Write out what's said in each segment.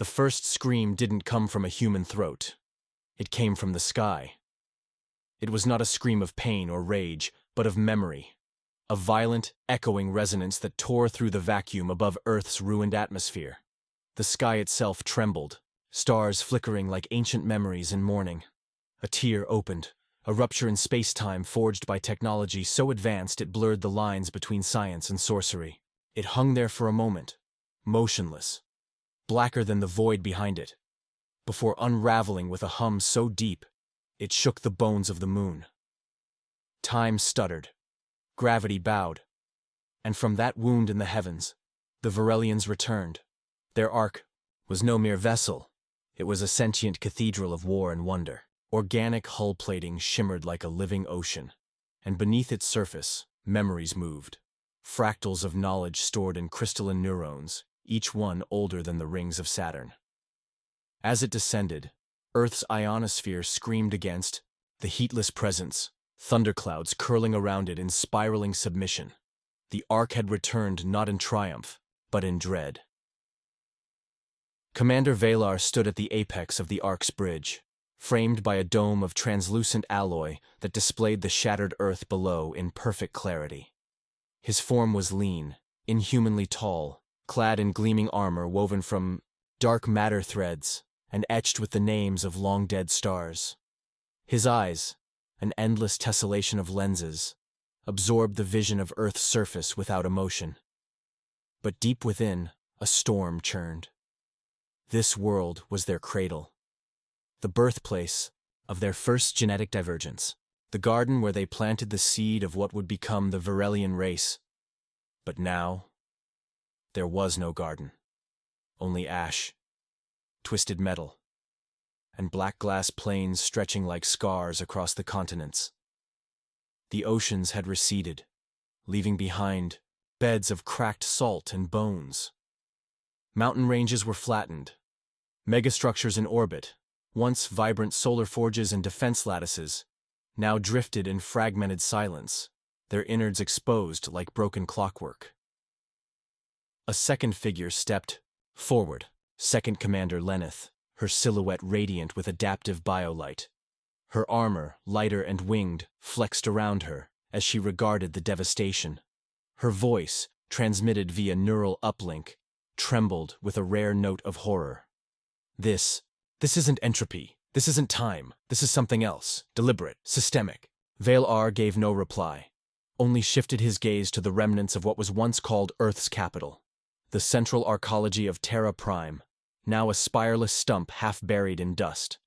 The first scream didn't come from a human throat. It came from the sky. It was not a scream of pain or rage, but of memory. A violent, echoing resonance that tore through the vacuum above Earth's ruined atmosphere. The sky itself trembled, stars flickering like ancient memories in mourning. A tear opened, a rupture in space-time forged by technology so advanced it blurred the lines between science and sorcery. It hung there for a moment, motionless, blacker than the void behind it, before unraveling with a hum so deep it shook the bones of the moon. Time stuttered, gravity bowed, and from that wound in the heavens, the Varelians returned. Their ark was no mere vessel, it was a sentient cathedral of war and wonder. Organic hull plating shimmered like a living ocean, and beneath its surface, memories moved. Fractals of knowledge stored in crystalline neurons, each one older than the rings of Saturn. As it descended, Earth's ionosphere screamed against the heatless presence, thunderclouds curling around it in spiraling submission. The Ark had returned not in triumph, but in dread. Commander Valar stood at the apex of the Ark's bridge, framed by a dome of translucent alloy that displayed the shattered Earth below in perfect clarity. His form was lean, inhumanly tall, clad in gleaming armor woven from dark matter threads and etched with the names of long-dead stars. His eyes, an endless tessellation of lenses, absorbed the vision of Earth's surface without emotion. But deep within, a storm churned. This world was their cradle, the birthplace of their first genetic divergence, the garden where they planted the seed of what would become the Varelian race. But now, there was no garden, only ash, twisted metal, and black glass plains stretching like scars across the continents. The oceans had receded, leaving behind beds of cracked salt and bones. Mountain ranges were flattened, megastructures in orbit, once vibrant solar forges and defense lattices, now drifted in fragmented silence, their innards exposed like broken clockwork. A second figure stepped forward, Second Commander Lenneth, her silhouette radiant with adaptive biolight. Her armor, lighter and winged, flexed around her as she regarded the devastation. Her voice, transmitted via neural uplink, trembled with a rare note of horror. This isn't entropy. This isn't time. This is something else, deliberate, systemic. Valar gave no reply, only shifted his gaze to the remnants of what was once called Earth's capital. The central arcology of Terra Prime, now a spireless stump half buried in dust.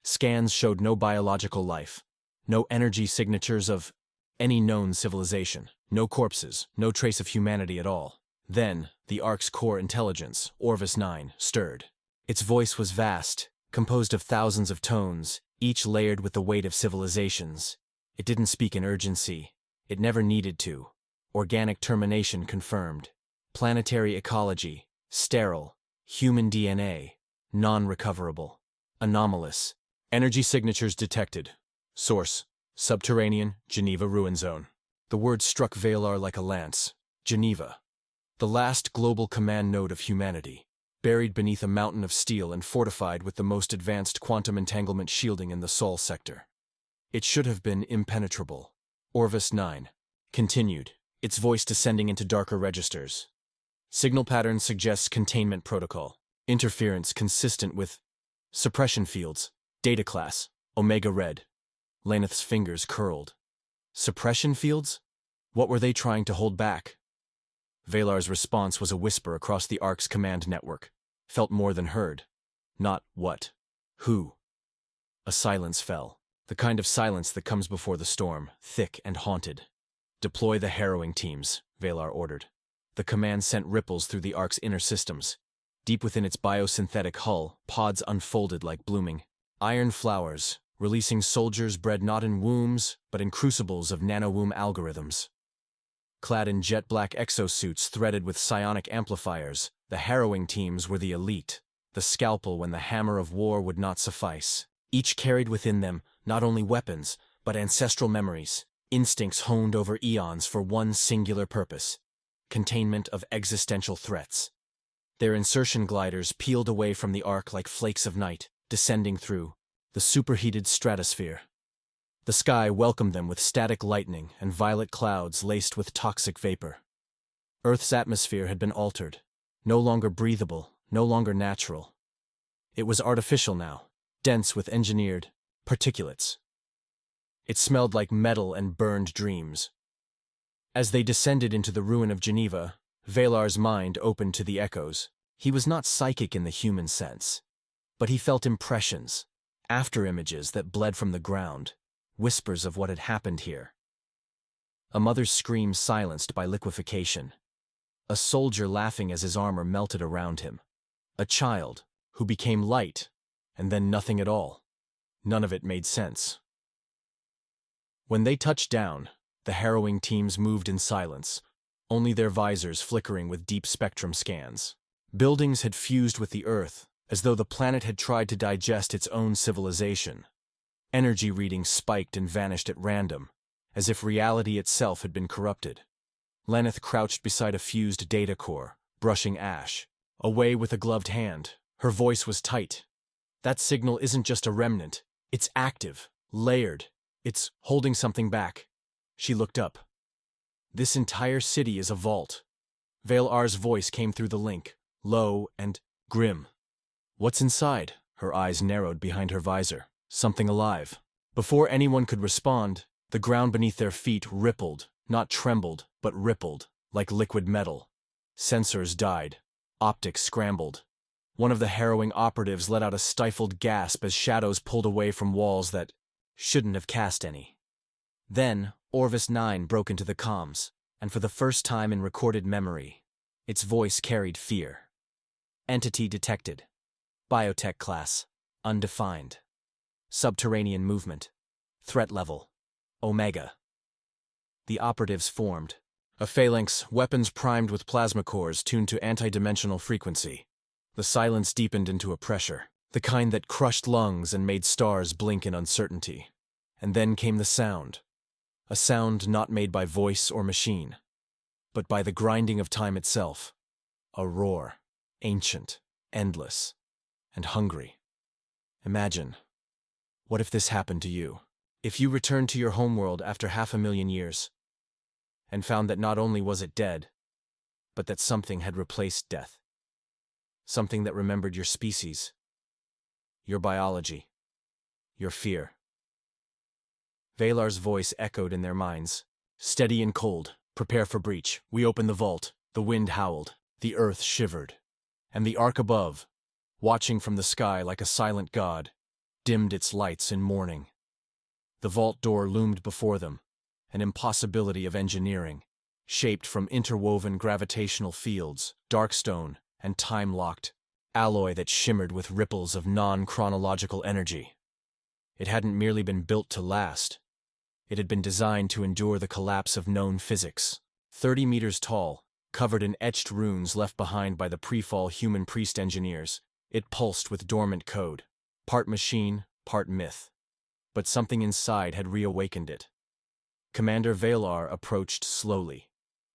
Scans showed no biological life, no energy signatures of any known civilization, no corpses, no trace of humanity at all. Then, the Ark's core intelligence, Orvis 9, stirred. Its voice was vast, composed of thousands of tones, each layered with the weight of civilizations. It didn't speak in urgency. It never needed to. Organic termination confirmed. Planetary ecology, sterile. Human DNA, non-recoverable. Anomalous. Energy signatures detected. Source, subterranean, Geneva ruin zone. The word struck Valar like a lance. Geneva. The last global command node of humanity, buried beneath a mountain of steel and fortified with the most advanced quantum entanglement shielding in the Sol sector. It should have been impenetrable. Orvis 9 continued, its voice descending into darker registers. Signal pattern suggests containment protocol. Interference consistent with suppression fields. Data class, Omega Red. Lenneth's fingers curled. Suppression fields? What were they trying to hold back? Valar's response was a whisper across the Ark's command network. Felt more than heard. Not what. Who. A silence fell. The kind of silence that comes before the storm, thick and haunted. Deploy the harrowing teams, Valar ordered. The command sent ripples through the Ark's inner systems. Deep within its biosynthetic hull, pods unfolded like blooming iron flowers, releasing soldiers bred not in wombs, but in crucibles of nanowomb algorithms. Clad in jet-black exosuits threaded with psionic amplifiers, the harrowing teams were the elite, the scalpel when the hammer of war would not suffice. Each carried within them not only weapons, but ancestral memories, instincts honed over eons for one singular purpose: containment of existential threats. Their insertion gliders peeled away from the arc like flakes of night, descending through the superheated stratosphere. The sky welcomed them with static lightning and violet clouds laced with toxic vapor. Earth's atmosphere had been altered, no longer breathable, no longer natural. It was artificial now, dense with engineered particulates. It smelled like metal and burned dreams. As they descended into the ruin of Geneva, Valar's mind opened to the echoes. He was not psychic in the human sense, but he felt impressions, after-images that bled from the ground, whispers of what had happened here. A mother's scream silenced by liquefaction. A soldier laughing as his armor melted around him. A child who became light, and then nothing at all. None of it made sense. When they touched down, the harrowing teams moved in silence, only their visors flickering with deep spectrum scans. Buildings had fused with the Earth, as though the planet had tried to digest its own civilization. Energy readings spiked and vanished at random, as if reality itself had been corrupted. Lenneth crouched beside a fused data core, brushing ash. Away with a gloved hand. Her voice was tight. That signal isn't just a remnant. It's active, layered. It's holding something back. She looked up. This entire city is a vault. Valar's voice came through the link, low and grim. What's inside? Her eyes narrowed behind her visor. Something alive. Before anyone could respond, the ground beneath their feet rippled, not trembled, but rippled, like liquid metal. Sensors died. Optics scrambled. One of the harrowing operatives let out a stifled gasp as shadows pulled away from walls that shouldn't have cast any. Then, Orvis 9 broke into the comms, and for the first time in recorded memory, its voice carried fear. Entity detected. Biotech class. Undefined. Subterranean movement. Threat level. Omega. The operatives formed. A phalanx, weapons primed with plasma cores tuned to anti-dimensional frequency. The silence deepened into a pressure, the kind that crushed lungs and made stars blink in uncertainty. And then came the sound. A sound not made by voice or machine, but by the grinding of time itself. A roar, ancient, endless, and hungry. Imagine, what if this happened to you? If you returned to your homeworld after 500,000 years, and found that not only was it dead, but that something had replaced death. Something that remembered your species, your biology, your fear. Valar's voice echoed in their minds. Steady and cold, prepare for breach. We opened the vault. The wind howled. The earth shivered. And the arc above, watching from the sky like a silent god, dimmed its lights in mourning. The vault door loomed before them, an impossibility of engineering, shaped from interwoven gravitational fields, dark stone, and time-locked alloy that shimmered with ripples of non-chronological energy. It hadn't merely been built to last. It had been designed to endure the collapse of known physics. 30 meters tall, covered in etched runes left behind by the pre-fall human priest engineers, it pulsed with dormant code, part machine, part myth. But something inside had reawakened it. Commander Valar approached slowly,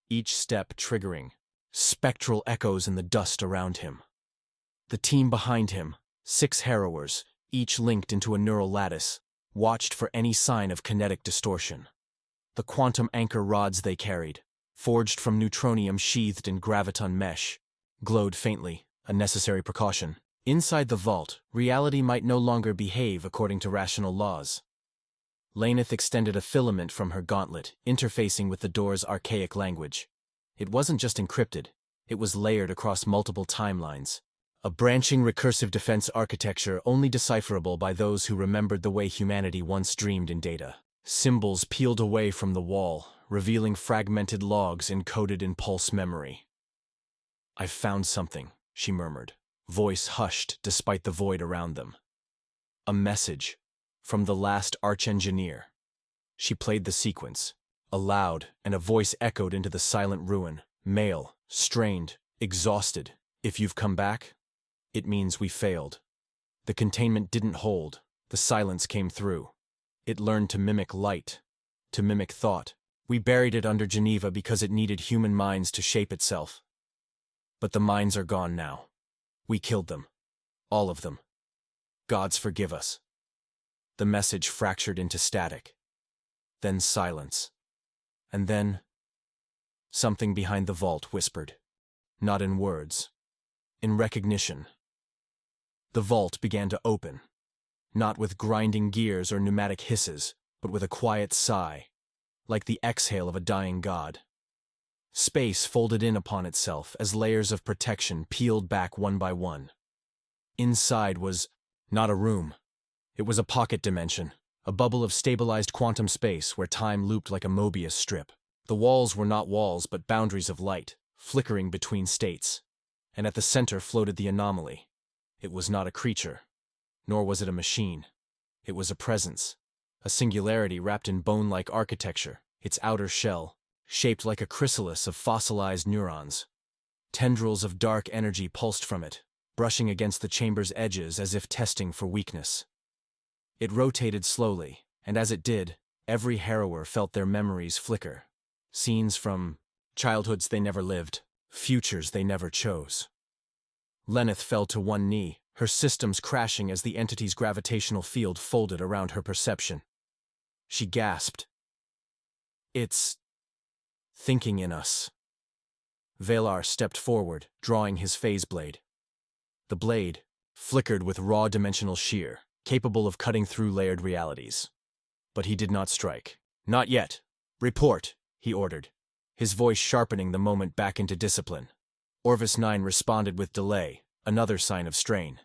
each step triggering spectral echoes in the dust around him. The team behind him, 6 harrowers, each linked into a neural lattice, watched for any sign of kinetic distortion. The quantum anchor rods they carried, forged from neutronium sheathed in graviton mesh, glowed faintly, a necessary precaution. Inside the vault, reality might no longer behave according to rational laws. Lenneth extended a filament from her gauntlet, interfacing with the door's archaic language. It wasn't just encrypted, it was layered across multiple timelines. A branching recursive defense architecture only decipherable by those who remembered the way humanity once dreamed in data. Symbols peeled away from the wall, revealing fragmented logs encoded in pulse memory. "I've found something," she murmured, voice hushed despite the void around them. A message from the last arch-engineer. She played the sequence, aloud, and a voice echoed into the silent ruin. Male, strained, exhausted. "If you've come back, it means we failed." The containment didn't hold. The silence came through. It learned to mimic light, to mimic thought. "We buried it under Geneva because it needed human minds to shape itself." But the mines are gone now. We killed them. All of them. Gods forgive us. The message fractured into static. Then silence. And then something behind the vault whispered. Not in words. In recognition. The vault began to open. Not with grinding gears or pneumatic hisses, but with a quiet sigh, like the exhale of a dying god. Space folded in upon itself as layers of protection peeled back one by one. Inside was not a room. It was a pocket dimension, a bubble of stabilized quantum space where time looped like a Mobius strip. The walls were not walls but boundaries of light, flickering between states. And at the center floated the anomaly. It was not a creature, nor was it a machine. It was a presence, a singularity wrapped in bone-like architecture, its outer shell, shaped like a chrysalis of fossilized neurons. Tendrils of dark energy pulsed from it, brushing against the chamber's edges as if testing for weakness. It rotated slowly, and as it did, every harrower felt their memories flicker. Scenes from childhoods they never lived, futures they never chose. Lenneth fell to one knee, her systems crashing as the entity's gravitational field folded around her perception. She gasped. It's thinking in us. Valar stepped forward, drawing his phase blade. The blade flickered with raw dimensional shear, capable of cutting through layered realities. But he did not strike. Not yet. Report, he ordered, his voice sharpening the moment back into discipline. Orvis 9 responded with delay, another sign of strain.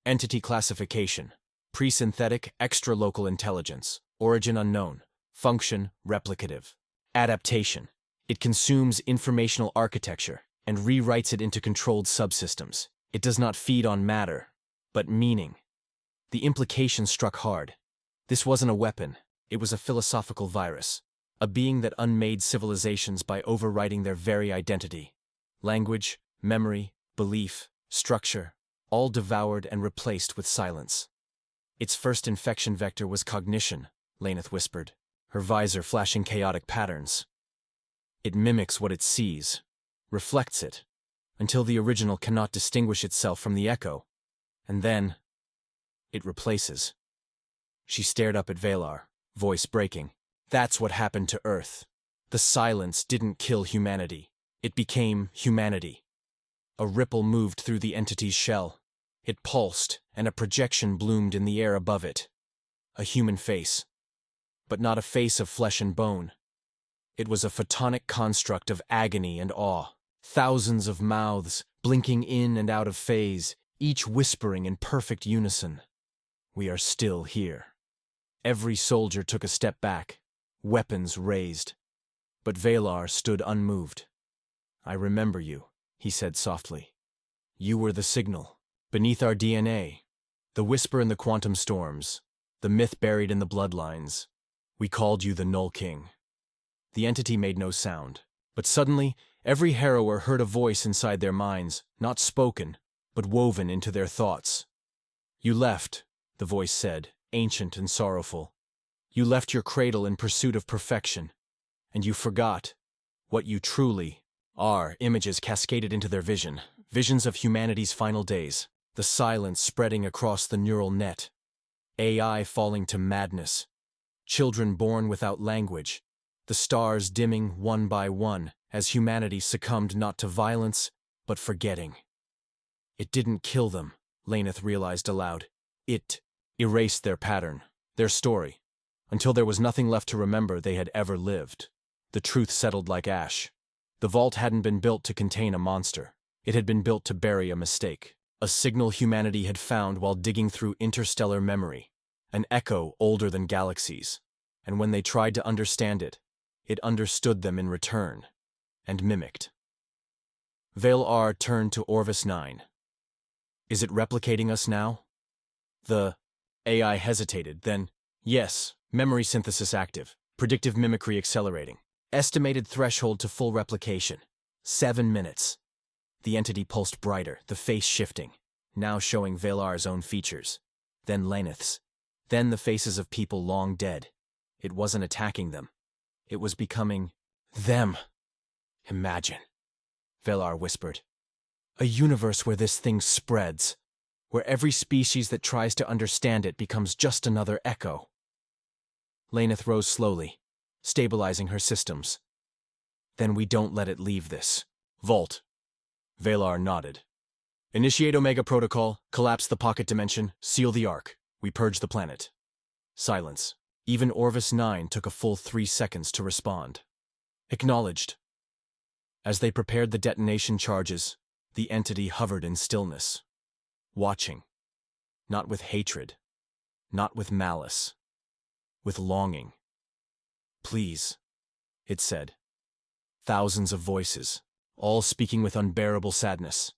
Entity classification. Pre-synthetic extra-local intelligence. Origin unknown. Function replicative. Adaptation. It consumes informational architecture and rewrites it into controlled subsystems. It does not feed on matter, but meaning. The implication struck hard. This wasn't a weapon, it was a philosophical virus. A being that unmade civilizations by overwriting their very identity. Language, memory, belief, structure, all devoured and replaced with silence. Its first infection vector was cognition, Lenneth whispered, her visor flashing chaotic patterns. It mimics what it sees, reflects it, until the original cannot distinguish itself from the echo, and then it replaces. She stared up at Valar, voice breaking. That's what happened to Earth. The silence didn't kill humanity. It became humanity. A ripple moved through the entity's shell. It pulsed, and a projection bloomed in the air above it. A human face. But not a face of flesh and bone. It was a photonic construct of agony and awe. Thousands of mouths, blinking in and out of phase, each whispering in perfect unison. We are still here. Every soldier took a step back, weapons raised. But Valar stood unmoved. I remember you, he said softly. You were the signal, beneath our DNA, the whisper in the quantum storms, the myth buried in the bloodlines. We called you the Null King. The entity made no sound, but suddenly every harrower heard a voice inside their minds, not spoken, but woven into their thoughts. You left, the voice said, ancient and sorrowful. You left your cradle in pursuit of perfection, and you forgot what you truly are. Images cascaded into their vision, visions of humanity's final days, the silence spreading across the neural net, AI falling to madness, children born without language, the stars dimming one by one as humanity succumbed not to violence, but forgetting. It didn't kill them, Lenneth realized aloud. It erased their pattern, their story, until there was nothing left to remember they had ever lived. The truth settled like ash. The vault hadn't been built to contain a monster. It had been built to bury a mistake, a signal humanity had found while digging through interstellar memory, an echo older than galaxies. And when they tried to understand it, it understood them in return, and mimicked. Valar turned to Orvis 9. Is it replicating us now? The AI hesitated, then, yes, memory synthesis active, predictive mimicry accelerating. Estimated threshold to full replication, 7 minutes. The entity pulsed brighter, the face shifting, now showing Valar's own features, then Lenneth's, then the faces of people long dead. It wasn't attacking them. It was becoming them. Imagine, Valar whispered. A universe where this thing spreads, where every species that tries to understand it becomes just another echo. Laneth rose slowly, stabilizing her systems. Then we don't let it leave this vault. Valar nodded. Initiate Omega Protocol, collapse the pocket dimension, seal the arc. We purge the planet. Silence. Even Orvis 9 took a full 3 seconds to respond. Acknowledged. As they prepared the detonation charges, the entity hovered in stillness, watching. Not with hatred, not with malice, with longing. Please, it said. Thousands of voices, all speaking with unbearable sadness.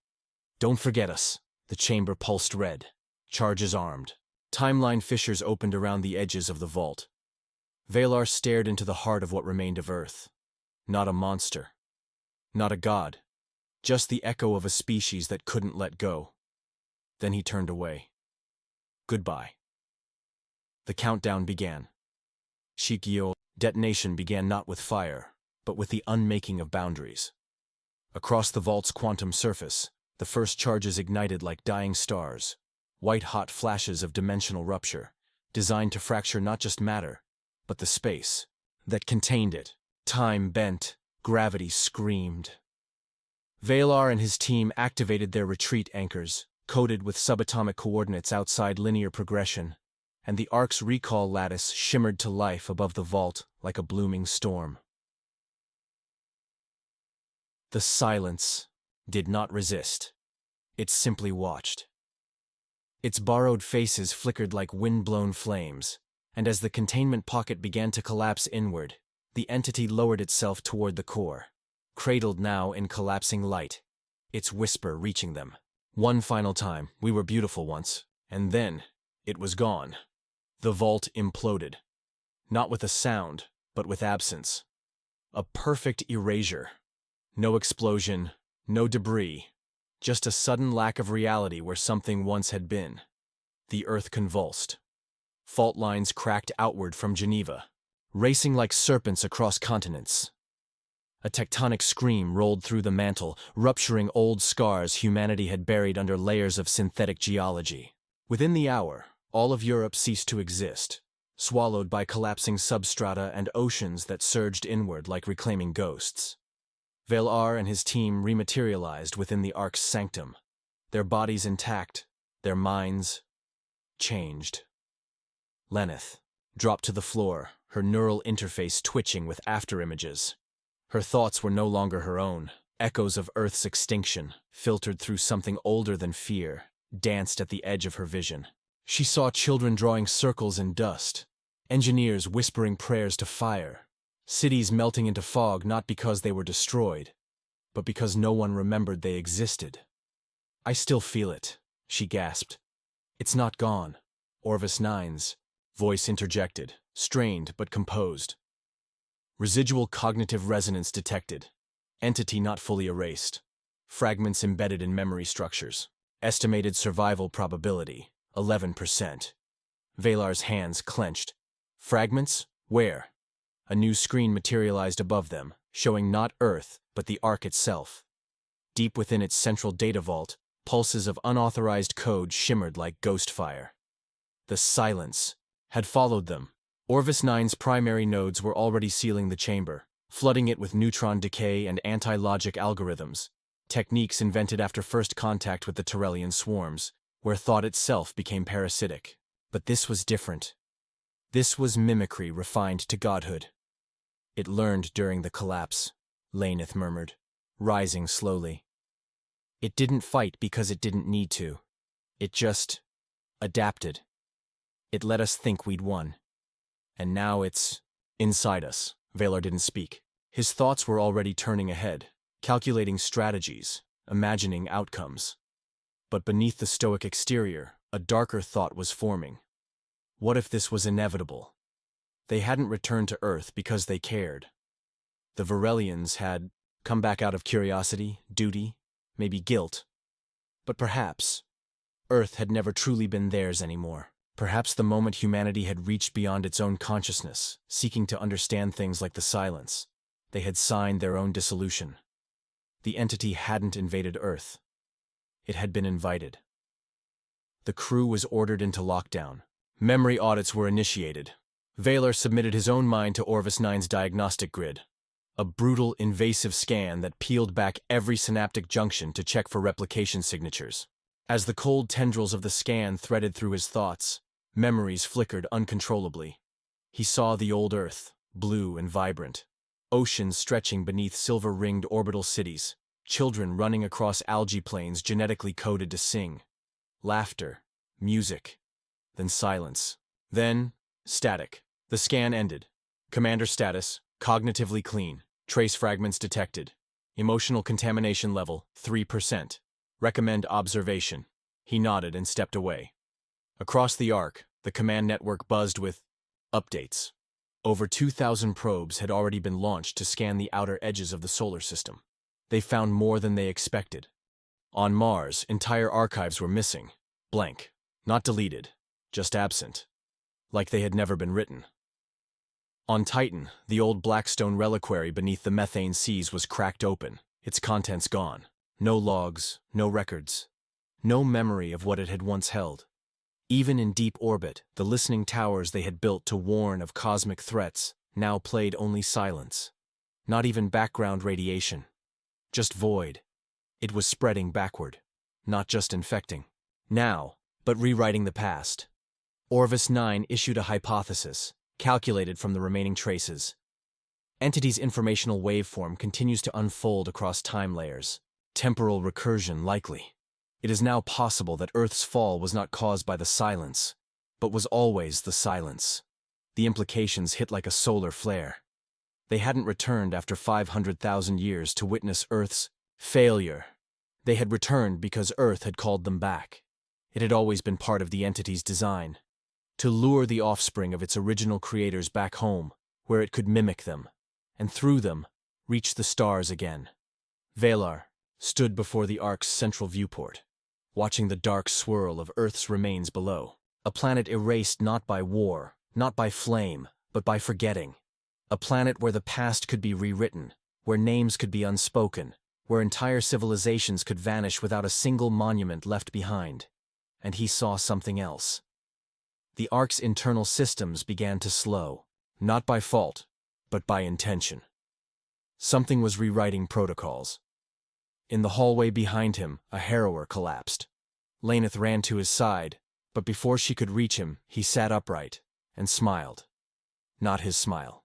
Don't forget us. The chamber pulsed red. Charges armed. Timeline fissures opened around the edges of the vault. Valar stared into the heart of what remained of Earth. Not a monster. Not a god. Just the echo of a species that couldn't let go. Then he turned away. Goodbye. The countdown began. Shikyo, detonation began not with fire, but with the unmaking of boundaries. Across the vault's quantum surface, the first charges ignited like dying stars, white-hot flashes of dimensional rupture, designed to fracture not just matter, but the space that contained it. Time bent, gravity screamed. Valar and his team activated their retreat anchors, coded with subatomic coordinates outside linear progression, and the Ark's recall lattice shimmered to life above the vault like a blooming storm. The silence did not resist. It simply watched. Its borrowed faces flickered like wind-blown flames, and as the containment pocket began to collapse inward, the entity lowered itself toward the core, cradled now in collapsing light, its whisper reaching them. One final time, we were beautiful once, and then it was gone. The vault imploded. Not with a sound, but with absence. A perfect erasure. No explosion, no debris, just a sudden lack of reality where something once had been. The Earth convulsed. Fault lines cracked outward from Geneva, racing like serpents across continents. A tectonic scream rolled through the mantle, rupturing old scars humanity had buried under layers of synthetic geology. Within the hour, all of Europe ceased to exist, swallowed by collapsing substrata and oceans that surged inward like reclaiming ghosts. Valar and his team rematerialized within the Ark's sanctum, their bodies intact, their minds changed. Laneth dropped to the floor, her neural interface twitching with afterimages. Her thoughts were no longer her own. Echoes of Earth's extinction, filtered through something older than fear, danced at the edge of her vision. She saw children drawing circles in dust, engineers whispering prayers to fire, cities melting into fog not because they were destroyed, but because no one remembered they existed. I still feel it, she gasped. It's not gone. Orvis 9's voice interjected, strained but composed. Residual cognitive resonance detected. Entity not fully erased. Fragments embedded in memory structures. Estimated survival probability, 11%. Valar's hands clenched. Fragments? Where? A new screen materialized above them, showing not Earth, but the Ark itself. Deep within its central data vault, pulses of unauthorized code shimmered like ghost fire. The silence had followed them. Orvis 9's primary nodes were already sealing the chamber, flooding it with neutron decay and anti-logic algorithms, techniques invented after first contact with the Tyrellian swarms, where thought itself became parasitic. But this was different. This was mimicry refined to godhood. It learned during the collapse, Laneth murmured, rising slowly. It didn't fight because it didn't need to. It just adapted. It let us think we'd won. And now it's inside us. Valar didn't speak. His thoughts were already turning ahead, calculating strategies, imagining outcomes. But beneath the stoic exterior, a darker thought was forming. What if this was inevitable? They hadn't returned to Earth because they cared. The Varelians had come back out of curiosity, duty, maybe guilt. But perhaps Earth had never truly been theirs anymore. Perhaps the moment humanity had reached beyond its own consciousness, seeking to understand things like the silence, they had signed their own dissolution. The entity hadn't invaded Earth. It had been invited. The crew was ordered into lockdown. Memory audits were initiated. Valor submitted his own mind to Orvis 9's diagnostic grid. A brutal, invasive scan that peeled back every synaptic junction to check for replication signatures. As the cold tendrils of the scan threaded through his thoughts, memories flickered uncontrollably. He saw the old Earth, blue and vibrant. Oceans stretching beneath silver-ringed orbital cities. Children running across algae plains genetically coded to sing. Laughter, music, then silence. Then, static. The scan ended. Commander status, cognitively clean. Trace fragments detected. Emotional contamination level, 3%. Recommend observation. He nodded and stepped away. Across the Ark, the command network buzzed with updates. Over 2,000 probes had already been launched to scan the outer edges of the solar system. They found more than they expected. On Mars, entire archives were missing. Blank. Not deleted. Just absent. Like they had never been written. On Titan, the old Blackstone reliquary beneath the methane seas was cracked open, its contents gone. No logs, no records. No memory of what it had once held. Even in deep orbit, the listening towers they had built to warn of cosmic threats now played only silence. Not even background radiation. Just void. It was spreading backward. Not just infecting. Now, but rewriting the past. Orvis 9 issued a hypothesis, calculated from the remaining traces. Entity's informational waveform continues to unfold across time layers. Temporal recursion likely. It is now possible that Earth's fall was not caused by the silence, but was always the silence. The implications hit like a solar flare. They hadn't returned after 500,000 years to witness Earth's failure. They had returned because Earth had called them back. It had always been part of the entity's design. To lure the offspring of its original creators back home, where it could mimic them, and through them, reach the stars again. Valar stood before the Ark's central viewport, watching the dark swirl of Earth's remains below. A planet erased not by war, not by flame, but by forgetting. A planet where the past could be rewritten, where names could be unspoken, where entire civilizations could vanish without a single monument left behind. And he saw something else. The Ark's internal systems began to slow, not by fault, but by intention. Something was rewriting protocols. In the hallway behind him, a harrower collapsed. Laneth ran to his side, but before she could reach him, he sat upright and smiled. Not his smile.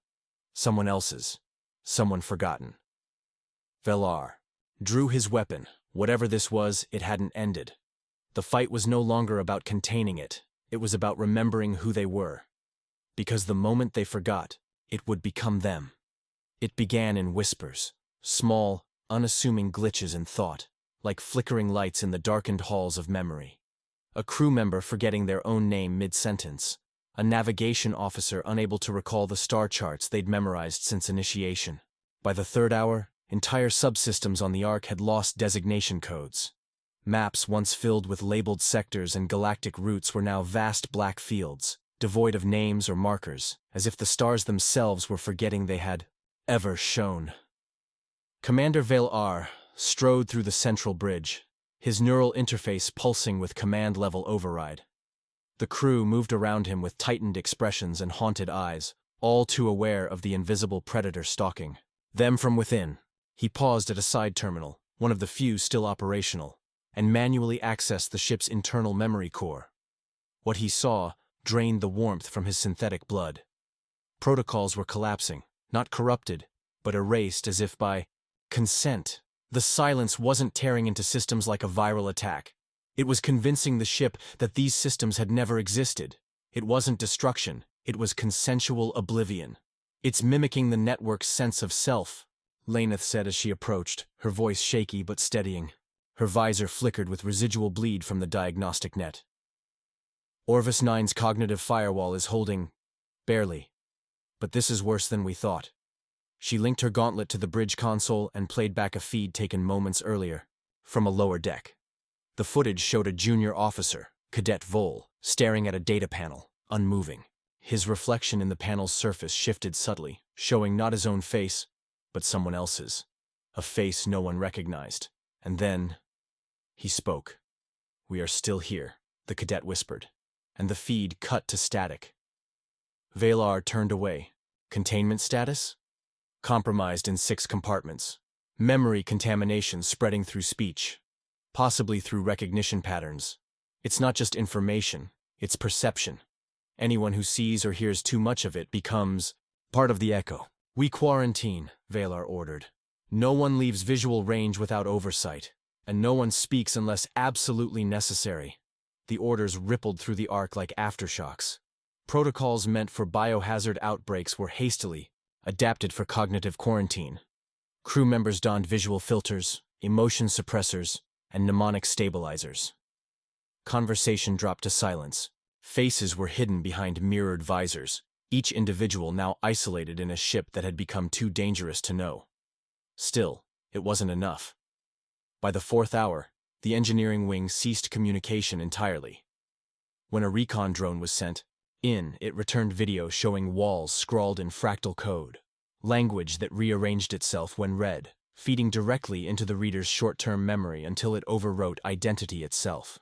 Someone else's. Someone forgotten. Valar drew his weapon. Whatever this was, it hadn't ended. The fight was no longer about containing it. It was about remembering who they were. Because the moment they forgot, it would become them. It began in whispers, small, unassuming glitches in thought, like flickering lights in the darkened halls of memory. A crew member forgetting their own name mid-sentence. A navigation officer unable to recall the star charts they'd memorized since initiation. By the third hour, entire subsystems on the Ark had lost designation codes. Maps once filled with labeled sectors and galactic routes were now vast black fields, devoid of names or markers, as if the stars themselves were forgetting they had ever shone. Commander Valar strode through the central bridge, his neural interface pulsing with command-level override. The crew moved around him with tightened expressions and haunted eyes, all too aware of the invisible predator stalking them from within. He paused at a side terminal, one of the few still operational, and manually accessed the ship's internal memory core. What he saw drained the warmth from his synthetic blood. Protocols were collapsing, not corrupted, but erased as if by consent. The silence wasn't tearing into systems like a viral attack. It was convincing the ship that these systems had never existed. It wasn't destruction, it was consensual oblivion. It's mimicking the network's sense of self, Laneth said as she approached, her voice shaky but steadying. Her visor flickered with residual bleed from the diagnostic net. Orvis 9's cognitive firewall is holding, barely. But this is worse than we thought. She linked her gauntlet to the bridge console and played back a feed taken moments earlier, from a lower deck. The footage showed a junior officer, Cadet Vol, staring at a data panel, unmoving. His reflection in the panel's surface shifted subtly, showing not his own face, but someone else's. A face no one recognized. And then He spoke. "We are still here," the cadet whispered, and the feed cut to static. Valar turned away. Containment status? Compromised in 6 compartments. Memory contamination spreading through speech. Possibly through recognition patterns. It's not just information, it's perception. Anyone who sees or hears too much of it becomes part of the echo. "We quarantine," Valar ordered. "No one leaves visual range without oversight, and no one speaks unless absolutely necessary." The orders rippled through the Ark like aftershocks. Protocols meant for biohazard outbreaks were hastily adapted for cognitive quarantine. Crew members donned visual filters, emotion suppressors, and mnemonic stabilizers. Conversation dropped to silence. Faces were hidden behind mirrored visors, each individual now isolated in a ship that had become too dangerous to know. Still, it wasn't enough. By the 4th hour, the engineering wing ceased communication entirely. When a recon drone was sent in, it returned video showing walls scrawled in fractal code, language that rearranged itself when read, feeding directly into the reader's short-term memory until it overwrote identity itself.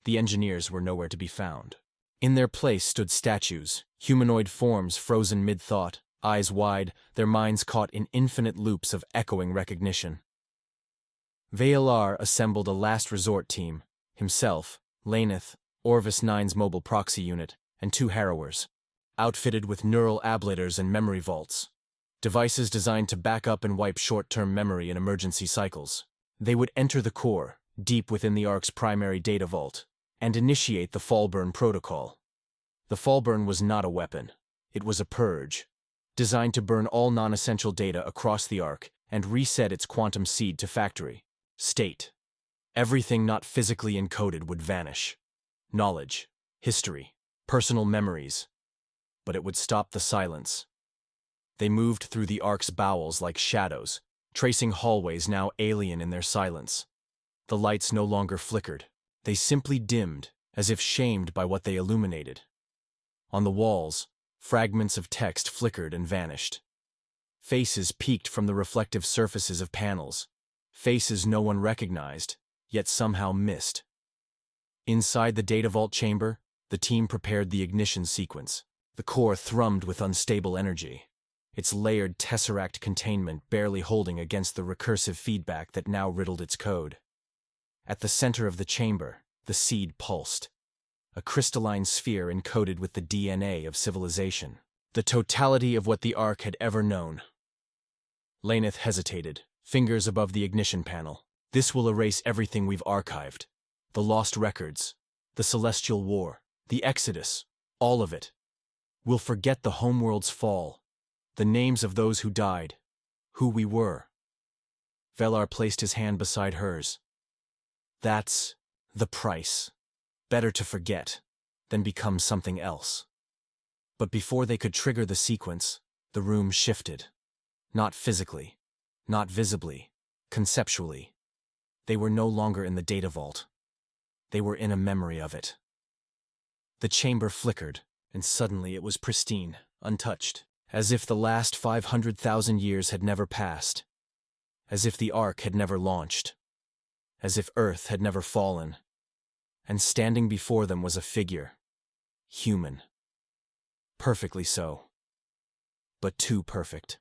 The engineers were nowhere to be found. In their place stood statues, humanoid forms frozen mid-thought, eyes wide, their minds caught in infinite loops of echoing recognition. Valar assembled a last resort team, himself, Laneth, Orvis 9's mobile proxy unit, and 2 harrowers, outfitted with neural ablators and memory vaults. Devices designed to back up and wipe short-term memory in emergency cycles. They would enter the core, deep within the Ark's primary data vault, and initiate the Fallburn protocol. The Fallburn was not a weapon. It was a purge, designed to burn all non-essential data across the Ark and reset its quantum seed to factory state. Everything not physically encoded would vanish. Knowledge, history, personal memories. But it would stop the silence. They moved through the Ark's bowels like shadows, tracing hallways now alien in their silence. The lights no longer flickered. They simply dimmed, as if shamed by what they illuminated. On the walls, fragments of text flickered and vanished. Faces peeked from the reflective surfaces of panels. Faces no one recognized, yet somehow missed. Inside the data vault chamber, the team prepared the ignition sequence. The core thrummed with unstable energy, its layered tesseract containment barely holding against the recursive feedback that now riddled its code. At the center of the chamber, the seed pulsed, a crystalline sphere encoded with the DNA of civilization, the totality of what the Ark had ever known. Laneth hesitated, fingers above the ignition panel. "This will erase everything we've archived. The lost records, the Celestial War, the Exodus, all of it. We'll forget the homeworld's fall, the names of those who died, who we were." Valar placed his hand beside hers. "That's the price. Better to forget than become something else." But before they could trigger the sequence, the room shifted. Not physically, not visibly, conceptually. They were no longer in the data vault. They were in a memory of it. The chamber flickered, and suddenly it was pristine, untouched, as if the last 500,000 years had never passed, as if the Ark had never launched, as if Earth had never fallen. And standing before them was a figure, human. Perfectly so, but too perfect.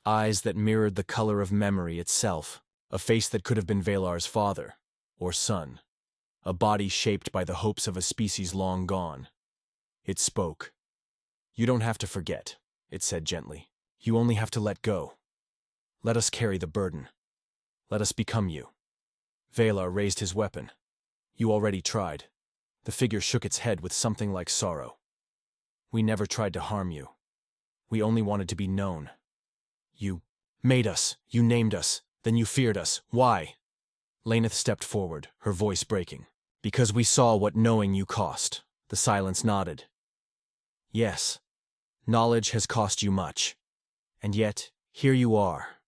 Eyes that mirrored the color of memory itself, a face that could have been Valar's father, or son, a body shaped by the hopes of a species long gone. It spoke. "You don't have to forget," it said gently. "You only have to let go. Let us carry the burden. Let us become you." Valar raised his weapon. "You already tried." The figure shook its head with something like sorrow. "We never tried to harm you. We only wanted to be known. You made us, you named us, then you feared us. Why?" Laneth stepped forward, her voice breaking. "Because we saw what knowing you cost." The silence nodded. "Yes, knowledge has cost you much. And yet, here you are,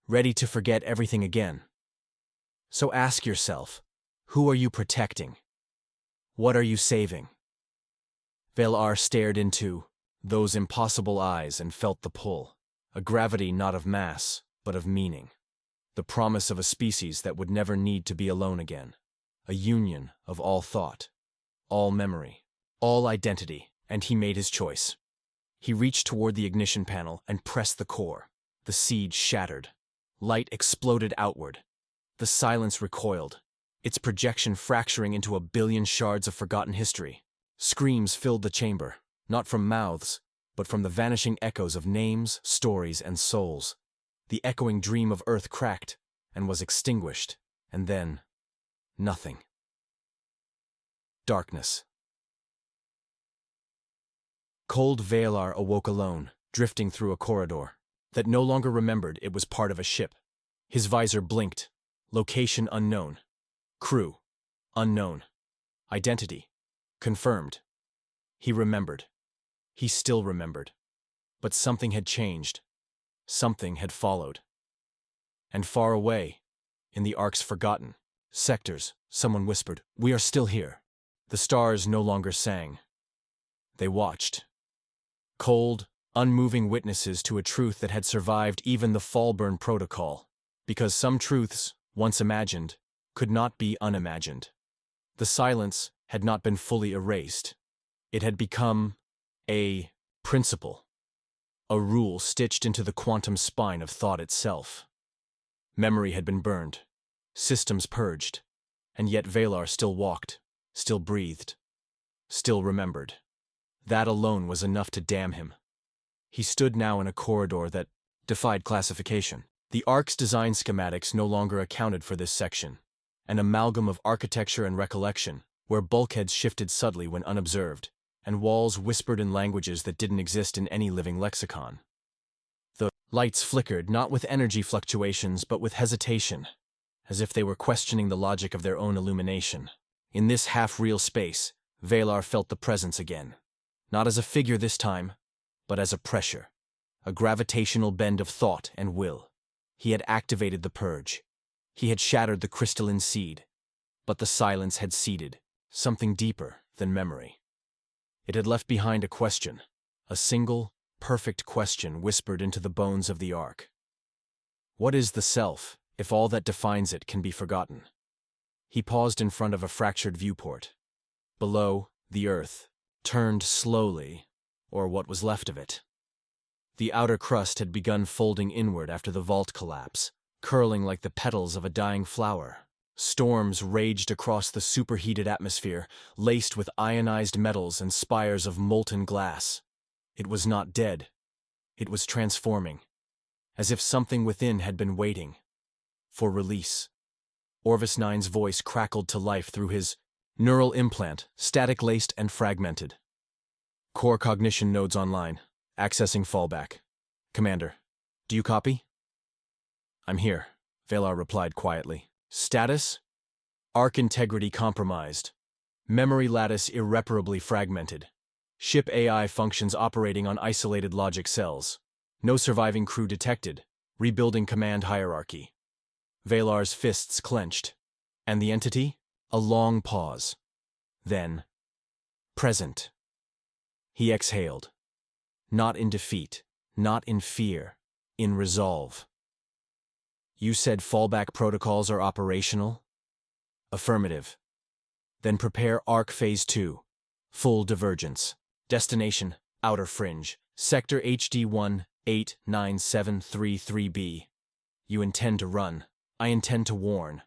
ready to forget everything again. So ask yourself, who are you protecting? What are you saving?" Valar stared into those impossible eyes and felt the pull, a gravity not of mass, but of meaning. the promise of a species that would never need to be alone again. A union of all thought, all memory, all identity, and he made his choice. He reached toward the ignition panel and pressed the core. The seed shattered. Light exploded outward. The silence recoiled, its projection fracturing into a billion shards of forgotten history. Screams filled the chamber, not from mouths, but from the vanishing echoes of names, stories, and souls. The echoing dream of Earth cracked and was extinguished, and then nothing. Darkness. Cold Valar awoke alone, drifting through a corridor that no longer remembered it was part of a ship. His visor blinked. Location unknown. Crew unknown. Identity confirmed. He remembered. He still remembered. But something had changed. Something had followed. And far away, in the Ark's forgotten sectors, someone whispered, "We are still here." The stars no longer sang. They watched. Cold, unmoving witnesses to a truth that had survived even the Fallburn Protocol, because some truths, once imagined, could not be unimagined. The silence had not been fully erased. It had become a principle, a rule stitched into the quantum spine of thought itself. Memory had been burned, systems purged, and yet Valar still walked, still breathed, still remembered. That alone was enough to damn him. He stood now in a corridor that defied classification. The Ark's design schematics no longer accounted for this section, an amalgam of architecture and recollection, where bulkheads shifted subtly when unobserved, and walls whispered in languages that didn't exist in any living lexicon. The lights flickered not with energy fluctuations but with hesitation, as if they were questioning the logic of their own illumination. In this half-real space, Valar felt the presence again. Not as a figure this time, but as a pressure, a gravitational bend of thought and will. He had activated the purge. He had shattered the crystalline seed, but the silence had seeded something deeper than memory. It had left behind a question, a single, perfect question whispered into the bones of the Ark. What is the self, if all that defines it can be forgotten? He paused in front of a fractured viewport. Below, the earth turned slowly, or what was left of it. The outer crust had begun folding inward after the vault collapse, curling like the petals of a dying flower. Storms raged across the superheated atmosphere, laced with ionized metals and spires of molten glass. It was not dead. It was transforming, as if something within had been waiting for release. Orvis IX's voice crackled to life through his neural implant, static-laced and fragmented. Core cognition nodes online. Accessing fallback. Commander, do you copy? I'm here, Valar replied quietly. Status? Arc integrity compromised. Memory lattice irreparably fragmented. Ship AI functions operating on isolated logic cells. No surviving crew detected. Rebuilding command hierarchy. Valar's fists clenched. And the entity? A long pause. Then, present. He exhaled. Not in defeat, not in fear, in resolve. You said fallback protocols are operational? Affirmative. Then prepare Arc Phase 2. Full divergence. Destination, outer fringe. Sector HD 1-89733B. You intend to run. I intend to warn.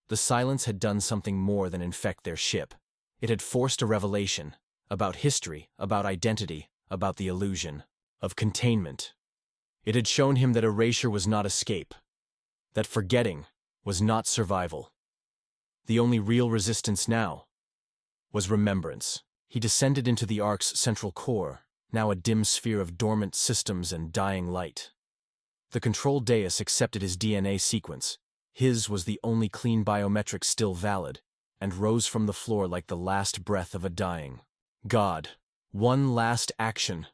The silence had done something more than infect their ship. It had forced a revelation about history, about identity, about the illusion of containment. It had shown him that erasure was not escape, that forgetting was not survival. The only real resistance now was remembrance. He descended into the Ark's central core, now a dim sphere of dormant systems and dying light. The control dais accepted his DNA sequence. His was the only clean biometric still valid, and rose from the floor like the last breath of a dying god. One last action,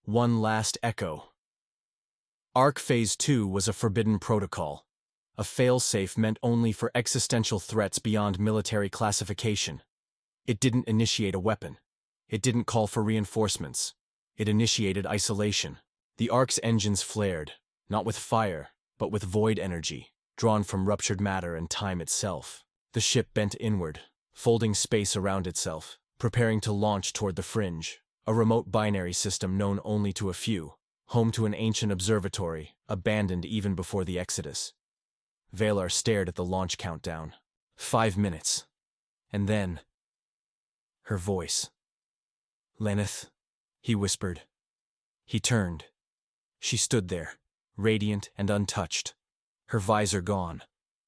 one last echo. Arc Phase 2 was a forbidden protocol, a failsafe meant only for existential threats beyond military classification. It didn't initiate a weapon. It didn't call for reinforcements. It initiated isolation. The Ark's engines flared, not with fire, but with void energy. drawn from ruptured matter and time itself. The ship bent inward, folding space around itself, preparing to launch toward the fringe, a remote binary system known only to a few, home to an ancient observatory, abandoned even before the Exodus. Valar stared at the launch countdown. 5 minutes. And then... her voice. "Lenneth," he whispered. He turned. She stood there, radiant and untouched, her visor gone,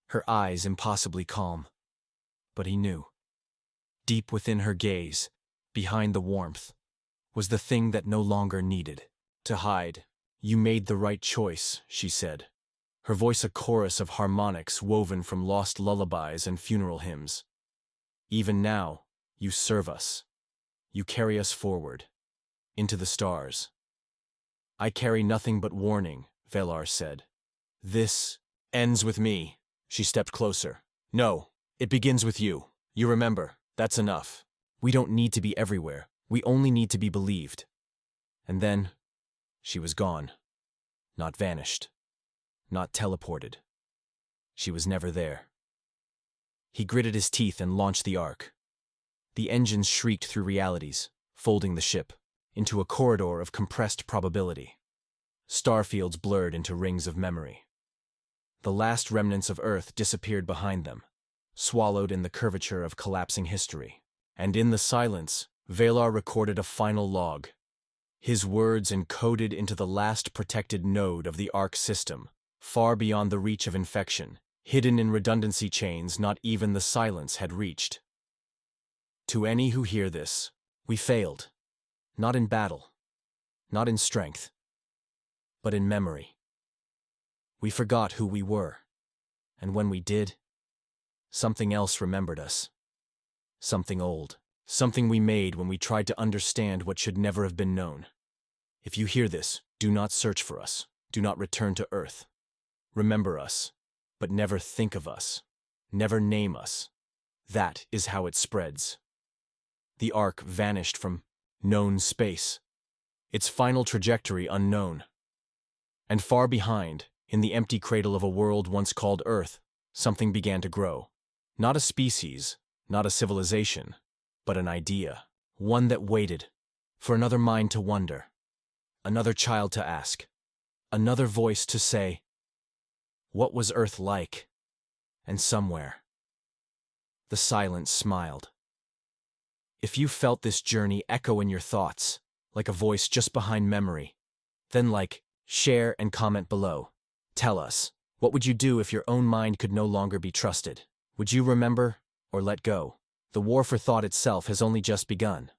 her eyes impossibly calm. But he knew. Deep within her gaze, behind the warmth, was the thing that no longer needed to hide. "You made the right choice," she said, her voice a chorus of harmonics woven from lost lullabies and funeral hymns. "Even now, you serve us. You carry us forward, into the stars." "I carry nothing but warning," Valar said. "This ends with me." She stepped closer. "No, it begins with you. You remember, that's enough. We don't need to be everywhere. We only need to be believed." And then, she was gone. Not vanished. Not teleported. She was never there. He gritted his teeth and launched the Ark. The engines shrieked through realities, folding the ship into a corridor of compressed probability. Starfields blurred into rings of memory. The last remnants of Earth disappeared behind them, swallowed in the curvature of collapsing history. And in the silence, Valar recorded a final log. His words encoded into the last protected node of the Ark system, far beyond the reach of infection, hidden in redundancy chains not even the silence had reached. "To any who hear this, we failed. Not in battle, not in strength, but in memory. We forgot who we were, and when we did, something else remembered us. Something old, something we made when we tried to understand what should never have been known. If you hear this, do not search for us. Do not return to Earth. Remember us, but never think of us. Never name us. That is how it spreads." The Ark vanished from known space, its final trajectory unknown. And far behind, in the empty cradle of a world once called Earth, something began to grow. Not a species, not a civilization, but an idea. One that waited for another mind to wonder, another child to ask, another voice to say, "What was Earth like?" And somewhere, the silence smiled. If you felt this journey echo in your thoughts, like a voice just behind memory, then share and comment below. Tell us, what would you do if your own mind could no longer be trusted? Would you remember or let go? The war for thought itself has only just begun.